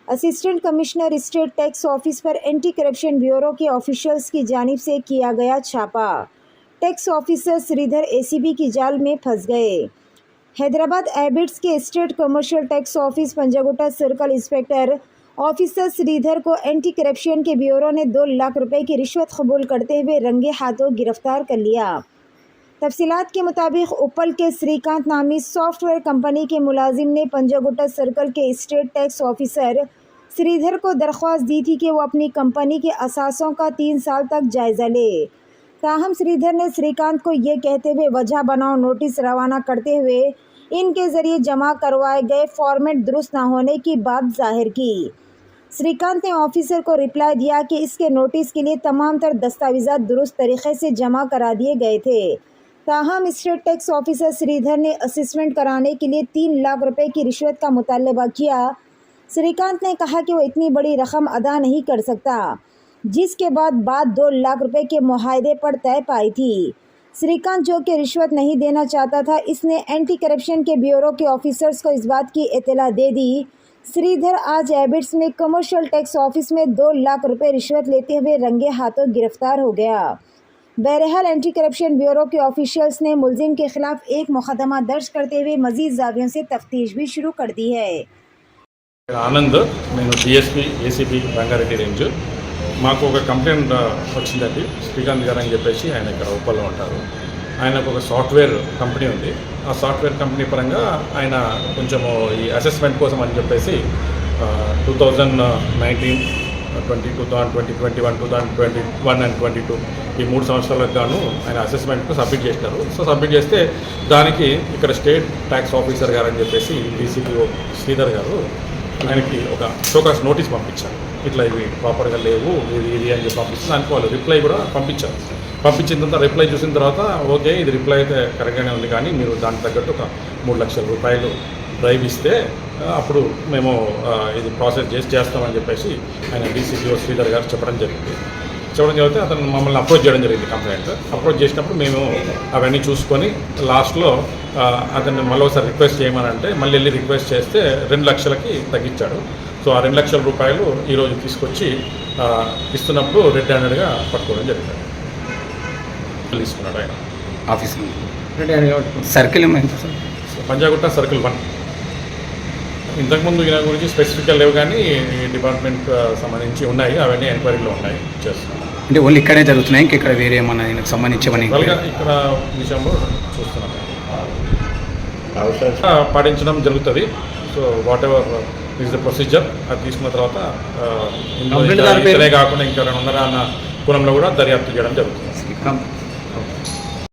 Assistant commissioner state tax office पर anti corruption bureau के officials की जानिब से किया गया छापा। टैक्स ऑफिसर श्रीधर एसीबी की जाल में फंस गए। हैदराबाद एबिट्स के state commercial tax office Panjagutta circle inspector officer Sridhar को एंटी करप्शन के ब्यूरो ने 2 लाख रुपए की रिश्वत कबूल करते हुए रंगे हाथों गिरफ्तार कर लिया। तफसीलात के मुताबिक उपल के श्रीकांत नामी सॉफ्टवेयर कंपनी के मुलाजिम ने पंजागुट्टा सर्कल के स्टेट टैक्स ऑफिसर श्रीधर को दरख्वास्त दी थी कि वो अपनी कंपनी के असासों का 3 साल तक जायज़ा ले। ताहम श्रीधर ने श्रीकांत को ये कहते हुए वजह बनाओ नोटिस रवाना करते हुए इनके ज़रिए जमा करवाए गए फॉर्मेट दुरुस्त न होने की बात जाहिर की। श्रीकांत ने ऑफिसर को रिप्लाई दिया कि इसके नोटिस के लिए तमाम तर दस्तावेज़ात दुरुस्त तरीके से जमा करा दिए गए थे। ताहम स्टेट टैक्स ऑफिसर श्रीधर ने असेसमेंट कराने के लिए 3 लाख रुपए की रिश्वत का मुतालबा किया। श्रीकांत ने कहा कि वो इतनी बड़ी रकम अदा नहीं कर सकता, जिसके बाद बात 2 लाख रुपए के मुआहदे पर तय पाई थी। श्रीकांत जो कि रिश्वत नहीं देना चाहता था, इसने एंटी करप्शन के ब्यूरो के ऑफिसर्स को इस बात की इत्तला दे दी। श्रीधर आज एबिट्स में कमर्शियल टैक्स ऑफिस में 2 लाख रुपए रिश्वत लेते हुए रंगे हाथों गिरफ्तार हो गया। बहरहाल एंटी करप्शन ब्यूरो के ऑफिशियल्स ने मुलजिम के खिलाफ एक मुकदमा दर्ज करते हुए मजीद जावियों से तफ्तीश भी शुरू कर दी है। ఆనంద్, నేను డిఎస్పీ ఏసీపీ రంగారెడ్డి రేంజ్. మాకు ఒక కంప్లైంట్ వచ్చిందండి. శ్రీకాంత్ గారు అని చెప్పేసి ఆయన ఇక్కడ ఉప్పల్లో ఉంటారు. ఆయనకు ఒక సాఫ్ట్వేర్ కంపెనీ ఉంది. ఆ సాఫ్ట్వేర్ కంపెనీ పరంగా ఆయన కొంచెము ఈ అసెస్మెంట్ కోసం అని చెప్పేసి 2019, 2020, 2021, 2021 అండ్ 2022 ఈ 3 సంవత్సరాలకు గాను ఆయన అసెస్మెంట్కు సబ్మిట్ చేసినారు. సో సబ్మిట్ చేస్తే దానికి ఇక్కడ స్టేట్ ట్యాక్స్ ఆఫీసర్ గారు అని చెప్పేసి డీసీపీఓ శ్రీధర్ గారు ఆయనకి ఒక షోకాస్ నోటీస్ పంపించారు. ఇట్లా ఇవి ప్రాపర్గా లేవు, ఇది అని చెప్పి పంపించి దానికి వాళ్ళు రిప్లై కూడా పంపించారు. పంపించిన తర్వాత రిప్లై చూసిన తర్వాత ఓకే ఇది రిప్లై అయితే కరెక్ట్గానే ఉంది, కానీ మీరు దానికి తగ్గట్టు ఒక 3 లక్షల రూపాయలు డ్రైవ్ ఇస్తే అప్పుడు మేము ఇది ప్రాసెస్ చేస్తామని చెప్పేసి ఆయన డీసీపీఓ శ్రీధర్ గారు చెప్పడం జరిగింది. చెప్పడం అతను మమ్మల్ని అప్రోచ్ చేయడం జరిగింది. కంప్లైంట్ అప్రోచ్ చేసినప్పుడు మేము అవన్నీ చూసుకొని లాస్ట్లో అతన్ని మళ్ళీ ఒకసారి రిక్వెస్ట్ చేయమని అంటే మళ్ళీ వెళ్ళి రిక్వెస్ట్ చేస్తే 2 లక్షలకి తగ్గించాడు. సో ఆ 2 లక్షల రూపాయలు ఈరోజు తీసుకొచ్చి ఇస్తున్నప్పుడు రెడ్ హ్యాండెడ్గా పట్టుకోవడం జరిగింది. తీసుకున్నాడు ఆయన ఆఫీస్ సర్కిల్ పంజాగుట్ట సర్కిల్ 1. ఇంతకుముందు ఈయన గురించి స్పెసిఫిక్గా లేవు, కానీ డిపార్ట్మెంట్ సంబంధించి ఉన్నాయి, అవన్నీ ఎంక్వైరీలో ఉన్నాయి, చేస్తున్నాం. అంటే ఓన్లీ ఇక్కడే జరుగుతున్నాయి, ఇంకా ఇక్కడ వేరే ఏమన్నా దీనికి సంబంధించి ఇక్కడ విషయంలో చూస్తున్నాం, పాటించడం జరుగుతుంది. So what ever is the procedure అది తీసుకున్న తర్వాత ఇతనే కాకుండా ఇంకా 200 అన్న కోణంలో కూడా దర్యాప్తు చేయడం జరుగుతుంది.